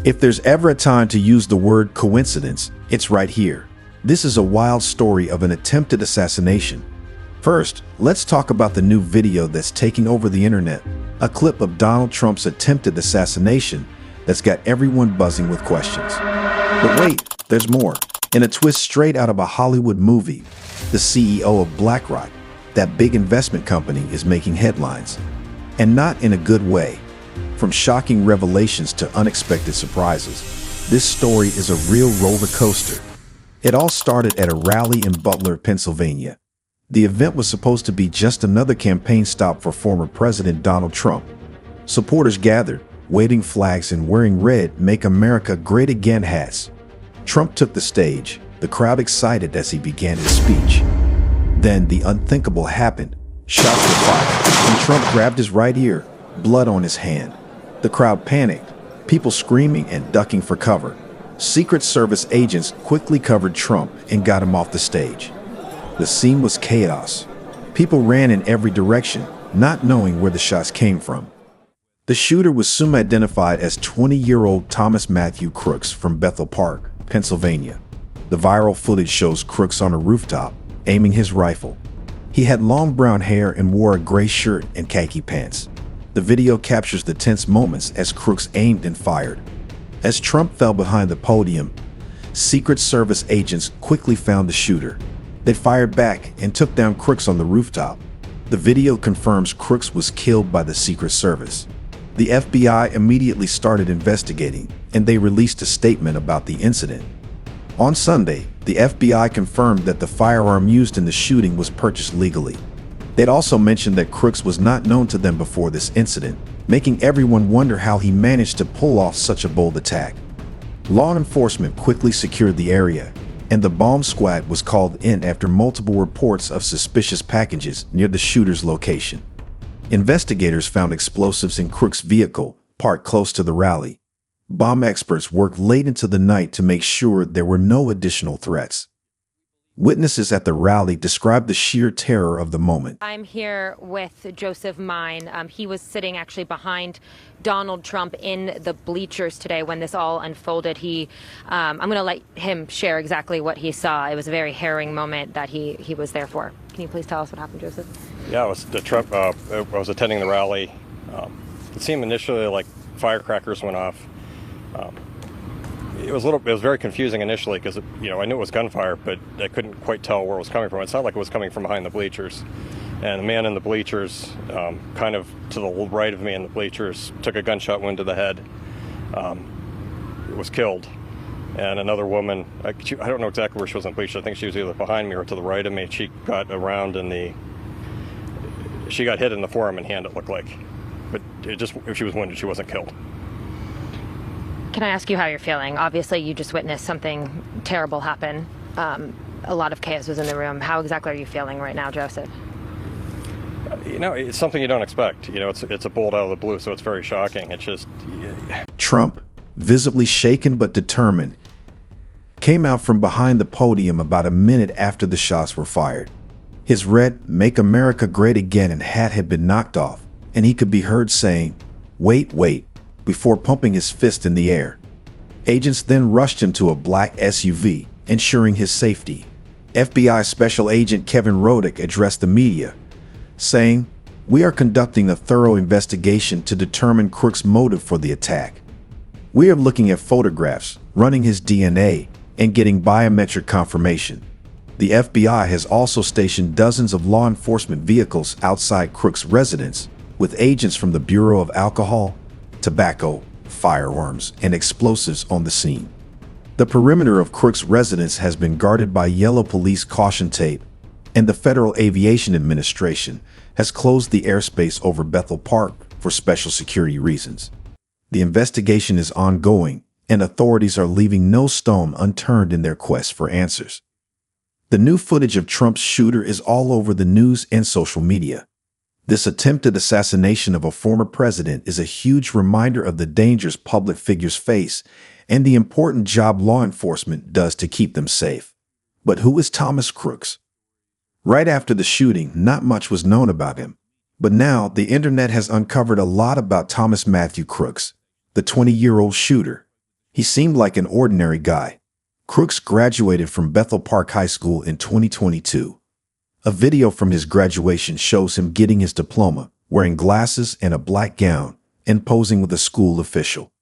If there's ever a time to use the word coincidence, it's right here. This is a wild story of an attempted assassination. First, let's talk about the new video that's taking over the internet, a clip of Donald Trump's attempted assassination that's got everyone buzzing with questions. But wait, there's more. In a twist straight out of a Hollywood movie, the CEO of BlackRock, that big investment company, is making headlines. And not in a good way. From shocking revelations to unexpected surprises, this story is a real roller coaster. It all started at a rally in Butler, Pennsylvania. The event was supposed to be just another campaign stop for former President Donald Trump. Supporters gathered, waving flags and wearing red "Make America Great Again" hats. Trump took the stage, the crowd excited as he began his speech. Then the unthinkable happened. Shots were fired, and Trump grabbed his right ear, blood on his hand. The crowd panicked, people screaming and ducking for cover. Secret Service agents quickly covered Trump and got him off the stage. The scene was chaos. People ran in every direction, not knowing where the shots came from. The shooter was soon identified as 20-year-old Thomas Matthew Crooks from Bethel Park, Pennsylvania. The viral footage shows Crooks on a rooftop, aiming his rifle. He had long brown hair and wore a gray shirt and khaki pants. The video captures the tense moments as Crooks aimed and fired. As Trump fell behind the podium, Secret Service agents quickly found the shooter. They fired back and took down Crooks on the rooftop. The video confirms Crooks was killed by the Secret Service. The FBI immediately started investigating, and they released a statement about the incident. On Sunday, the FBI confirmed that the firearm used in the shooting was purchased legally. They'd also mentioned that Crooks was not known to them before this incident, making everyone wonder how he managed to pull off such a bold attack. Law enforcement quickly secured the area, and the bomb squad was called in after multiple reports of suspicious packages near the shooter's location. Investigators found explosives in Crooks' vehicle, parked close to the rally. Bomb experts worked late into the night to make sure there were no additional threats. Witnesses at the rally described the sheer terror of the moment. I'm here with Joseph Mine. He was sitting actually behind Donald Trump in the bleachers today when this all unfolded. I'm going to let him share exactly what he saw. It was a very harrowing moment that he was there for. Can you please tell us what happened, Joseph? Yeah, it was the Trump. I was attending the rally. It seemed initially like firecrackers went off. It was very confusing initially because I knew it was gunfire, but I couldn't quite tell where it was coming from. It sounded like it was coming from behind the bleachers, and the man in the bleachers, kind of to the right of me in the bleachers, took a gunshot wound to the head. Was killed, and another woman, I don't know exactly where she was in the bleachers. I think she was either behind me or to the right of me. She got around she got hit in the forearm and hand, it looked like, but if she was wounded, she wasn't killed. Can I ask you how you're feeling? Obviously, you just witnessed something terrible happen. A lot of chaos was in the room. How exactly are you feeling right now, Joseph? It's something you don't expect. It's a bolt out of the blue, so it's very shocking. It's just... Trump, visibly shaken but determined, came out from behind the podium about a minute after the shots were fired. His red "Make America Great Again" hat had been knocked off, and he could be heard saying, "Wait," before pumping his fist in the air. Agents then rushed him to a black SUV, ensuring his safety. FBI Special Agent Kevin Rodick addressed the media, saying, "We are conducting a thorough investigation to determine Crooks' motive for the attack. We are looking at photographs, running his DNA, and getting biometric confirmation." The FBI has also stationed dozens of law enforcement vehicles outside Crooks' residence, with agents from the Bureau of Alcohol, Tobacco, Firearms, and Explosives on the scene. The perimeter of Crooks' residence has been guarded by yellow police caution tape, and the Federal Aviation Administration has closed the airspace over Bethel Park for special security reasons. The investigation is ongoing, and authorities are leaving no stone unturned in their quest for answers. The new footage of Trump's shooter is all over the news and social media. This attempted assassination of a former president is a huge reminder of the dangers public figures face and the important job law enforcement does to keep them safe. But who is Thomas Crooks? Right after the shooting, not much was known about him. But now, the internet has uncovered a lot about Thomas Matthew Crooks, the 20-year-old shooter. He seemed like an ordinary guy. Crooks graduated from Bethel Park High School in 2022. A video from his graduation shows him getting his diploma, wearing glasses and a black gown, and posing with a school official.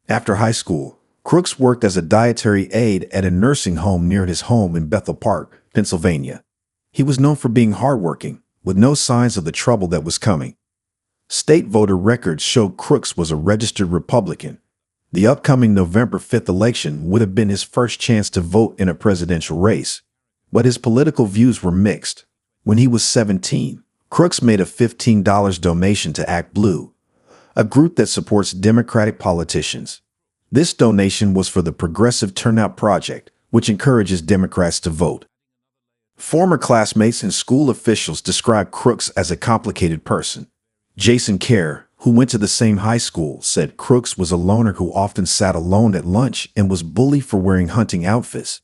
After high school, Crooks worked as a dietary aide at a nursing home near his home in Bethel Park, Pennsylvania. He was known for being hardworking, with no signs of the trouble that was coming. State voter records showed Crooks was a registered Republican. The upcoming November 5th election would have been his first chance to vote in a presidential race, but his political views were mixed. When he was 17, Crooks made a $15 donation to Act Blue, a group that supports Democratic politicians. This donation was for the Progressive Turnout Project, which encourages Democrats to vote. Former classmates and school officials described Crooks as a complicated person. Jason Kerr, who went to the same high school, said Crooks was a loner who often sat alone at lunch and was bullied for wearing hunting outfits.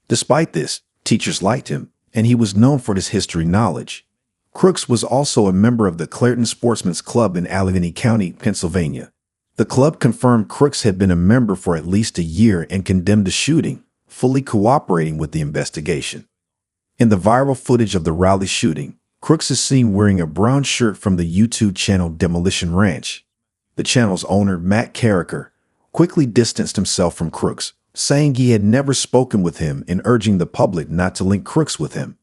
Despite this, teachers liked him, and he was known for his history knowledge. Crooks was also a member of the Clairton Sportsman's Club in Allegheny County, Pennsylvania. The club confirmed Crooks had been a member for at least a year and condemned the shooting, fully cooperating with the investigation. In the viral footage of the Raleigh shooting, Crooks is seen wearing a brown shirt from the YouTube channel Demolition Ranch. The channel's owner, Matt Carricker, quickly distanced himself from Crooks, saying he had never spoken with him and urging the public not to link Crooks with him.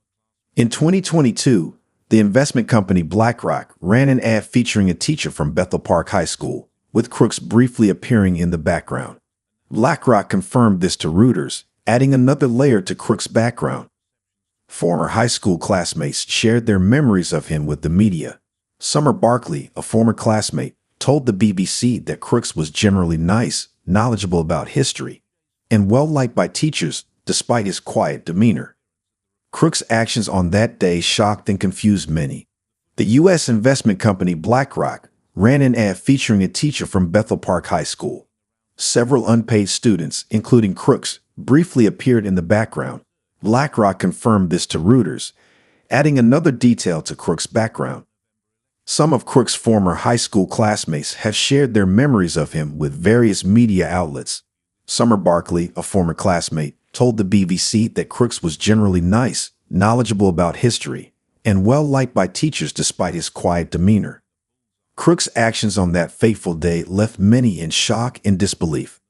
In 2022, the investment company BlackRock ran an ad featuring a teacher from Bethel Park High School, with Crooks briefly appearing in the background. BlackRock confirmed this to Reuters, adding another layer to Crooks' background. Former high school classmates shared their memories of him with the media. Summer Barkley, a former classmate, told the BBC that Crooks was generally nice, knowledgeable about history, and well-liked by teachers despite his quiet demeanor. Crooks' actions on that day shocked and confused many. The U.S. investment company BlackRock ran an ad featuring a teacher from Bethel Park High School. Several unpaid students, including Crooks, briefly appeared in the background. BlackRock confirmed this to Reuters, adding another detail to Crooks' background. Some of Crooks' former high school classmates have shared their memories of him with various media outlets. Summer Barkley, a former classmate, told the BBC that Crooks was generally nice, knowledgeable about history, and well-liked by teachers despite his quiet demeanor. Crooks' actions on that fateful day left many in shock and disbelief.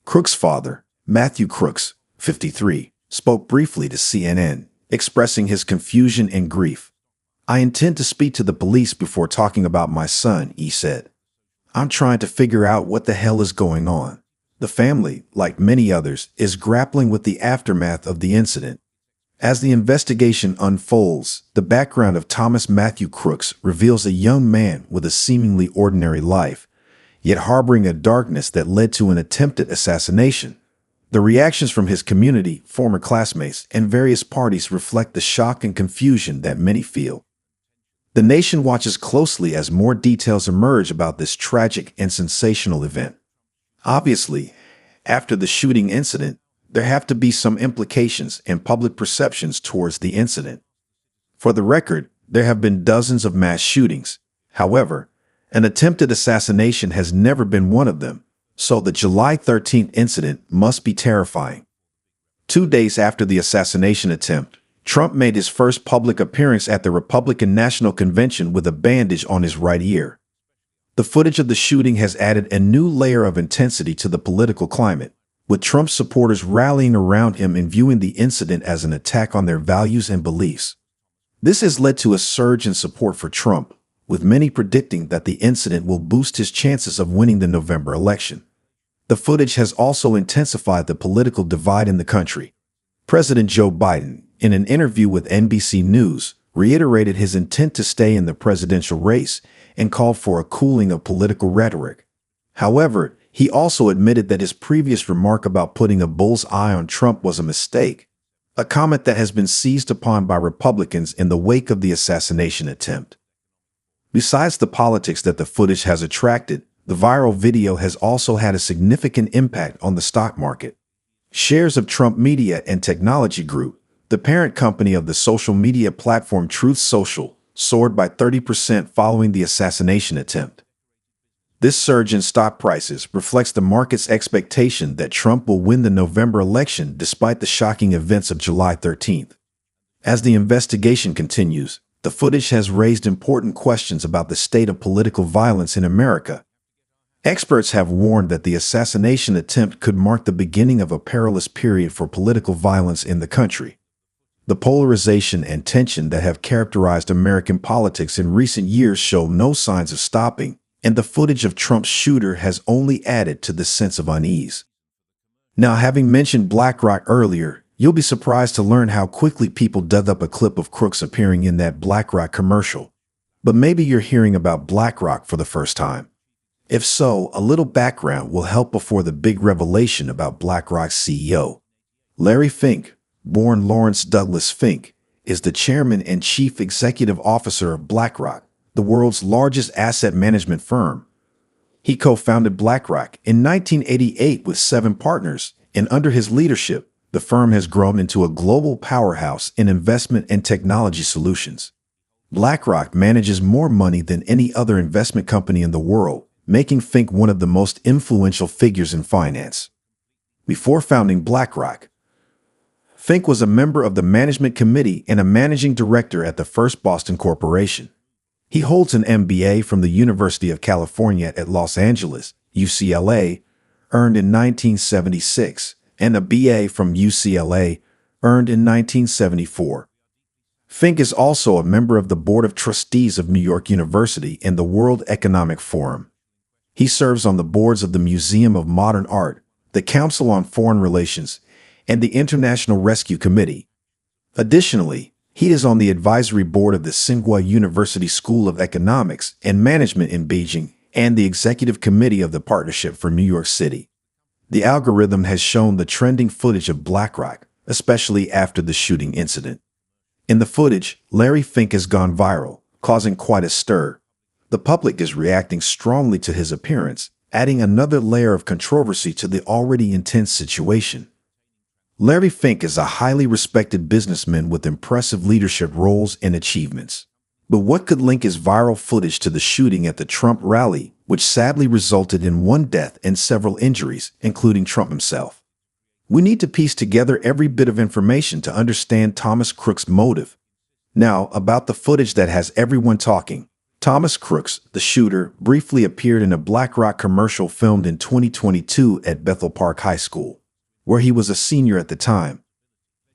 Crooks' father, Matthew Crooks, 53, spoke briefly to CNN, expressing his confusion and grief. "I intend to speak to the police before talking about my son," he said. "I'm trying to figure out what the hell is going on." The family, like many others, is grappling with the aftermath of the incident. As the investigation unfolds, the background of Thomas Matthew Crooks reveals a young man with a seemingly ordinary life, yet harboring a darkness that led to an attempted assassination. The reactions from his community, former classmates, and various parties reflect the shock and confusion that many feel. The nation watches closely as more details emerge about this tragic and sensational event. Obviously, after the shooting incident, there have to be some implications and public perceptions towards the incident. For the record, there have been dozens of mass shootings. However, an attempted assassination has never been one of them, so the July 13th incident must be terrifying. 2 days after the assassination attempt, Trump made his first public appearance at the Republican National Convention with a bandage on his right ear. The footage of the shooting has added a new layer of intensity to the political climate, with Trump supporters rallying around him and viewing the incident as an attack on their values and beliefs. This has led to a surge in support for Trump, with many predicting that the incident will boost his chances of winning the November election. The footage has also intensified the political divide in the country. President Joe Biden, in an interview with NBC News, reiterated his intent to stay in the presidential race and called for a cooling of political rhetoric. However, he also admitted that his previous remark about putting a bull's eye on Trump was a mistake, a comment that has been seized upon by Republicans in the wake of the assassination attempt. Besides the politics that the footage has attracted, the viral video has also had a significant impact on the stock market. Shares of Trump Media and Technology Group, the parent company of the social media platform Truth Social, soared by 30% following the assassination attempt. This surge in stock prices reflects the market's expectation that Trump will win the November election despite the shocking events of July 13th. As the investigation continues, the footage has raised important questions about the state of political violence in America. Experts have warned that the assassination attempt could mark the beginning of a perilous period for political violence in the country. The polarization and tension that have characterized American politics in recent years show no signs of stopping, and the footage of Trump's shooter has only added to the sense of unease. Now, having mentioned BlackRock earlier, you'll be surprised to learn how quickly people dug up a clip of Crooks appearing in that BlackRock commercial. But maybe you're hearing about BlackRock for the first time. If so, a little background will help before the big revelation about BlackRock's CEO. Larry Fink, born Lawrence Douglas Fink, is the chairman and chief executive officer of BlackRock, the world's largest asset management firm. He co-founded BlackRock in 1988 with 7 partners, and under his leadership, the firm has grown into a global powerhouse in investment and technology solutions. BlackRock manages more money than any other investment company in the world, making Fink one of the most influential figures in finance. Before founding BlackRock, Fink was a member of the management committee and a managing director at the First Boston Corporation. He holds an MBA from the University of California at Los Angeles, UCLA, earned in 1976, and a BA from UCLA, earned in 1974. Fink is also a member of the Board of Trustees of New York University and the World Economic Forum. He serves on the boards of the Museum of Modern Art, the Council on Foreign Relations, and the International Rescue Committee. Additionally, he is on the advisory board of the Tsinghua University School of Economics and Management in Beijing and the executive committee of the Partnership for New York City. The algorithm has shown the trending footage of BlackRock, especially after the shooting incident. In the footage, Larry Fink has gone viral, causing quite a stir. The public is reacting strongly to his appearance, adding another layer of controversy to the already intense situation. Larry Fink is a highly respected businessman with impressive leadership roles and achievements. But what could link his viral footage to the shooting at the Trump rally, which sadly resulted in 1 death and several injuries, including Trump himself? We need to piece together every bit of information to understand Thomas Crook's motive. Now, about the footage that has everyone talking. Thomas Crooks, the shooter, briefly appeared in a BlackRock commercial filmed in 2022 at Bethel Park High School, where he was a senior at the time.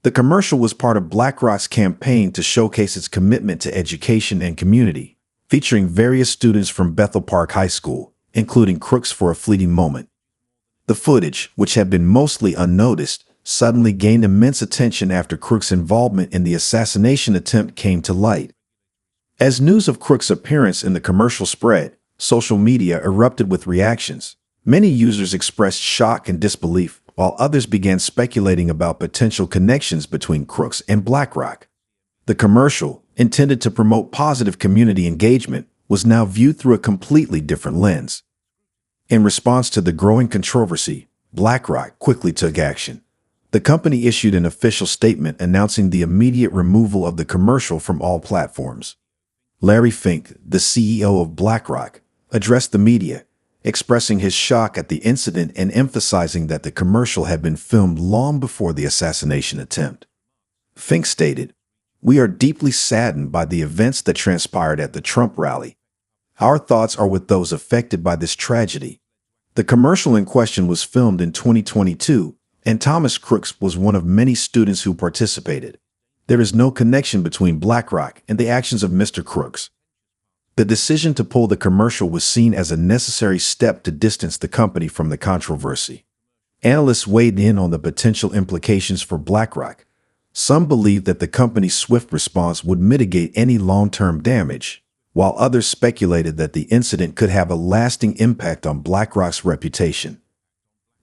The commercial was part of BlackRock's campaign to showcase its commitment to education and community, featuring various students from Bethel Park High School, including Crooks for a fleeting moment. The footage, which had been mostly unnoticed, suddenly gained immense attention after Crooks' involvement in the assassination attempt came to light. As news of Crooks' appearance in the commercial spread, social media erupted with reactions. Many users expressed shock and disbelief, while others began speculating about potential connections between Crooks and BlackRock. The commercial, intended to promote positive community engagement, was now viewed through a completely different lens. In response to the growing controversy, BlackRock quickly took action. The company issued an official statement announcing the immediate removal of the commercial from all platforms. Larry Fink, the CEO of BlackRock, addressed the media, expressing his shock at the incident and emphasizing that the commercial had been filmed long before the assassination attempt. Fink stated, "We are deeply saddened by the events that transpired at the Trump rally. Our thoughts are with those affected by this tragedy." The commercial in question was filmed in 2022, and Thomas Crooks was one of many students who participated. There is no connection between BlackRock and the actions of Mr. Crooks. The decision to pull the commercial was seen as a necessary step to distance the company from the controversy. Analysts weighed in on the potential implications for BlackRock. Some believed that the company's swift response would mitigate any long-term damage, while others speculated that the incident could have a lasting impact on BlackRock's reputation.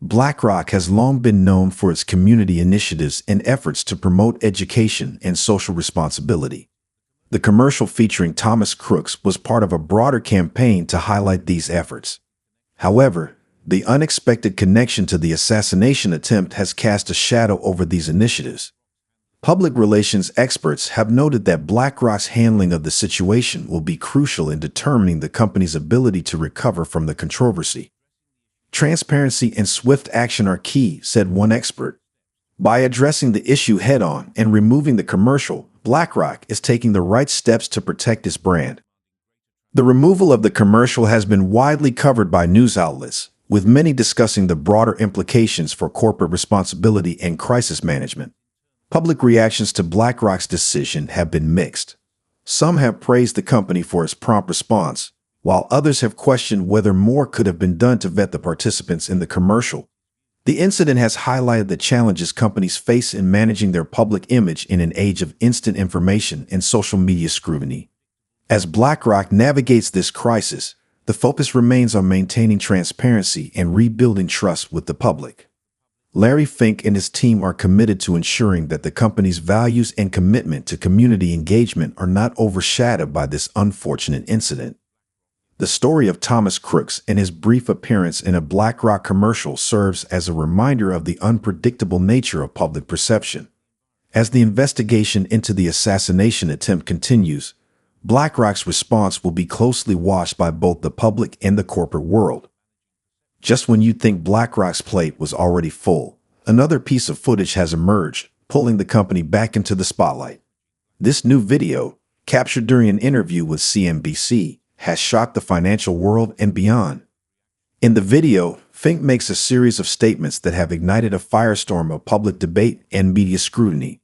BlackRock has long been known for its community initiatives and efforts to promote education and social responsibility. The commercial featuring Thomas Crooks was part of a broader campaign to highlight these efforts. However, the unexpected connection to the assassination attempt has cast a shadow over these initiatives. Public relations experts have noted that BlackRock's handling of the situation will be crucial in determining the company's ability to recover from the controversy. Transparency and swift action are key, said one expert. By addressing the issue head-on and removing the commercial, BlackRock is taking the right steps to protect its brand. The removal of the commercial has been widely covered by news outlets, with many discussing the broader implications for corporate responsibility and crisis management. Public reactions to BlackRock's decision have been mixed. Some have praised the company for its prompt response, while others have questioned whether more could have been done to vet the participants in the commercial. The incident has highlighted the challenges companies face in managing their public image in an age of instant information and social media scrutiny. As BlackRock navigates this crisis, the focus remains on maintaining transparency and rebuilding trust with the public. Larry Fink and his team are committed to ensuring that the company's values and commitment to community engagement are not overshadowed by this unfortunate incident. The story of Thomas Crooks and his brief appearance in a BlackRock commercial serves as a reminder of the unpredictable nature of public perception. As the investigation into the assassination attempt continues, BlackRock's response will be closely watched by both the public and the corporate world. Just when you think BlackRock's plate was already full, another piece of footage has emerged, pulling the company back into the spotlight. This new video, captured during an interview with CNBC, has shocked the financial world and beyond. In the video, Fink makes a series of statements that have ignited a firestorm of public debate and media scrutiny.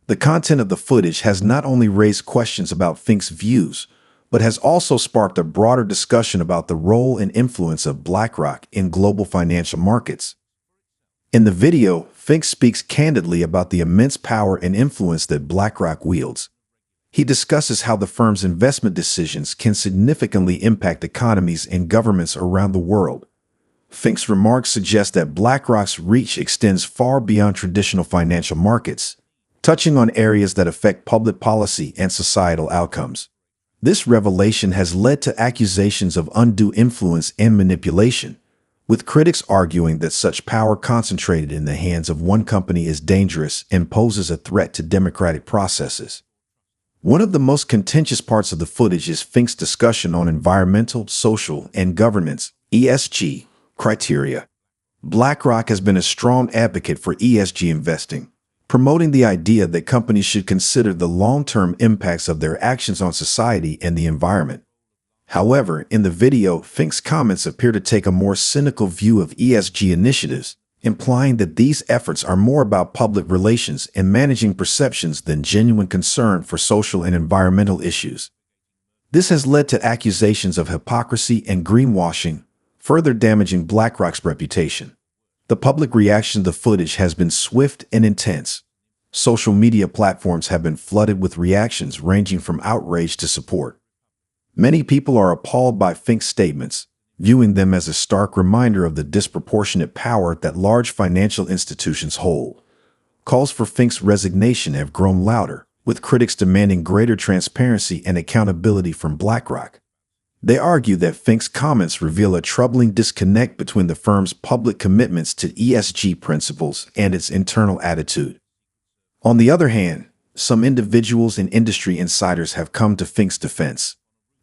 The content of the footage has not only raised questions about Fink's views, but has also sparked a broader discussion about the role and influence of BlackRock in global financial markets. In the video, Fink speaks candidly about the immense power and influence that BlackRock wields. He discusses how the firm's investment decisions can significantly impact economies and governments around the world. Fink's remarks suggest that BlackRock's reach extends far beyond traditional financial markets, touching on areas that affect public policy and societal outcomes. This revelation has led to accusations of undue influence and manipulation, with critics arguing that such power concentrated in the hands of one company is dangerous and poses a threat to democratic processes. One of the most contentious parts of the footage is Fink's discussion on environmental, social, and governance (ESG) criteria. BlackRock has been a strong advocate for ESG investing, promoting the idea that companies should consider the long-term impacts of their actions on society and the environment. However, in the video, Fink's comments appear to take a more cynical view of ESG initiatives, implying that these efforts are more about public relations and managing perceptions than genuine concern for social and environmental issues. This has led to accusations of hypocrisy and greenwashing, further damaging BlackRock's reputation. The public reaction to the footage has been swift and intense. Social media platforms have been flooded with reactions ranging from outrage to support. Many people are appalled by Fink's statements, viewing them as a stark reminder of the disproportionate power that large financial institutions hold. Calls for Fink's resignation have grown louder, with critics demanding greater transparency and accountability from BlackRock. They argue that Fink's comments reveal a troubling disconnect between the firm's public commitments to ESG principles and its internal attitude. On the other hand, some individuals and industry insiders have come to Fink's defense.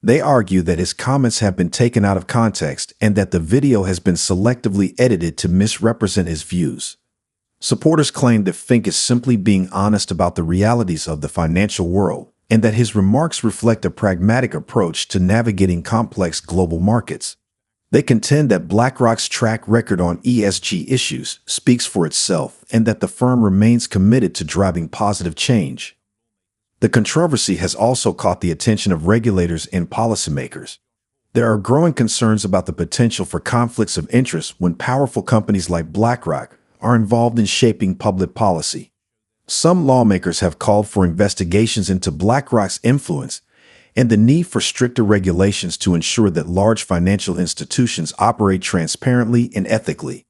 They argue that his comments have been taken out of context and that the video has been selectively edited to misrepresent his views. Supporters claim that Fink is simply being honest about the realities of the financial world, and that his remarks reflect a pragmatic approach to navigating complex global markets. They contend that BlackRock's track record on ESG issues speaks for itself and that the firm remains committed to driving positive change. The controversy has also caught the attention of regulators and policymakers. There are growing concerns about the potential for conflicts of interest when powerful companies like BlackRock are involved in shaping public policy. Some lawmakers have called for investigations into BlackRock's influence and the need for stricter regulations to ensure that large financial institutions operate transparently and ethically.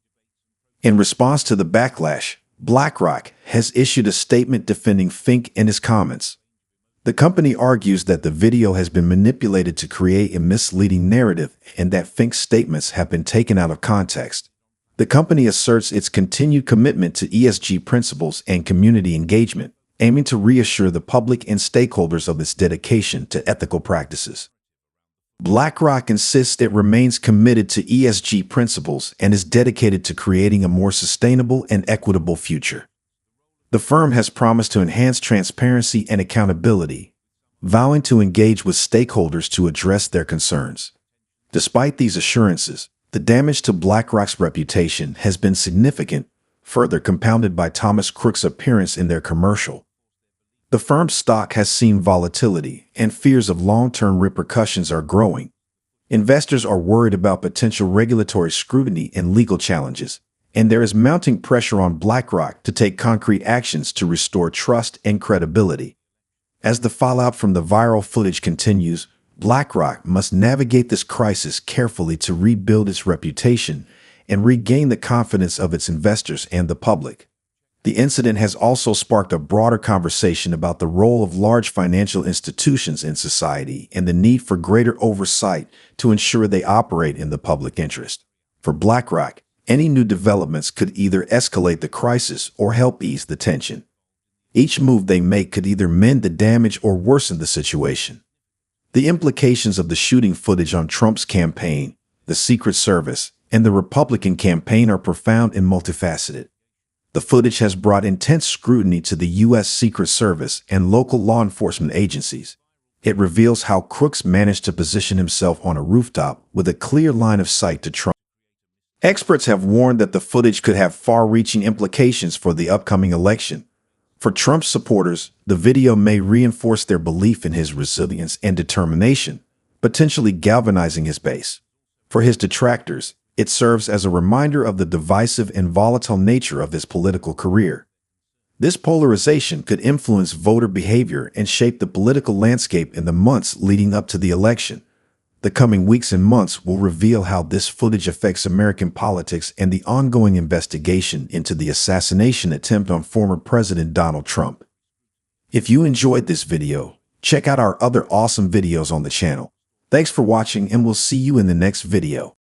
In response to the backlash, BlackRock has issued a statement defending Fink and his comments. The company argues that the video has been manipulated to create a misleading narrative and that Fink's statements have been taken out of context. The company asserts its continued commitment to ESG principles and community engagement, aiming to reassure the public and stakeholders of its dedication to ethical practices. BlackRock insists it remains committed to ESG principles and is dedicated to creating a more sustainable and equitable future. The firm has promised to enhance transparency and accountability, vowing to engage with stakeholders to address their concerns. Despite these assurances, the damage to BlackRock's reputation has been significant, further compounded by Thomas Cook's appearance in their commercial. The firm's stock has seen volatility, and fears of long-term repercussions are growing. Investors are worried about potential regulatory scrutiny and legal challenges, and there is mounting pressure on BlackRock to take concrete actions to restore trust and credibility. As the fallout from the viral footage continues, BlackRock must navigate this crisis carefully to rebuild its reputation and regain the confidence of its investors and the public. The incident has also sparked a broader conversation about the role of large financial institutions in society and the need for greater oversight to ensure they operate in the public interest. For BlackRock, any new developments could either escalate the crisis or help ease the tension. Each move they make could either mend the damage or worsen the situation. The implications of the shooting footage on Trump's campaign, the Secret Service, and the Republican campaign are profound and multifaceted. The footage has brought intense scrutiny to the U.S. Secret Service and local law enforcement agencies. It reveals how Crooks managed to position himself on a rooftop with a clear line of sight to Trump. Experts have warned that the footage could have far-reaching implications for the upcoming election. For Trump's supporters, the video may reinforce their belief in his resilience and determination, potentially galvanizing his base. For his detractors, it serves as a reminder of the divisive and volatile nature of his political career. This polarization could influence voter behavior and shape the political landscape in the months leading up to the election. The coming weeks and months will reveal how this footage affects American politics and the ongoing investigation into the assassination attempt on former President Donald Trump. If you enjoyed this video, check out our other awesome videos on the channel. Thanks for watching, and we'll see you in the next video.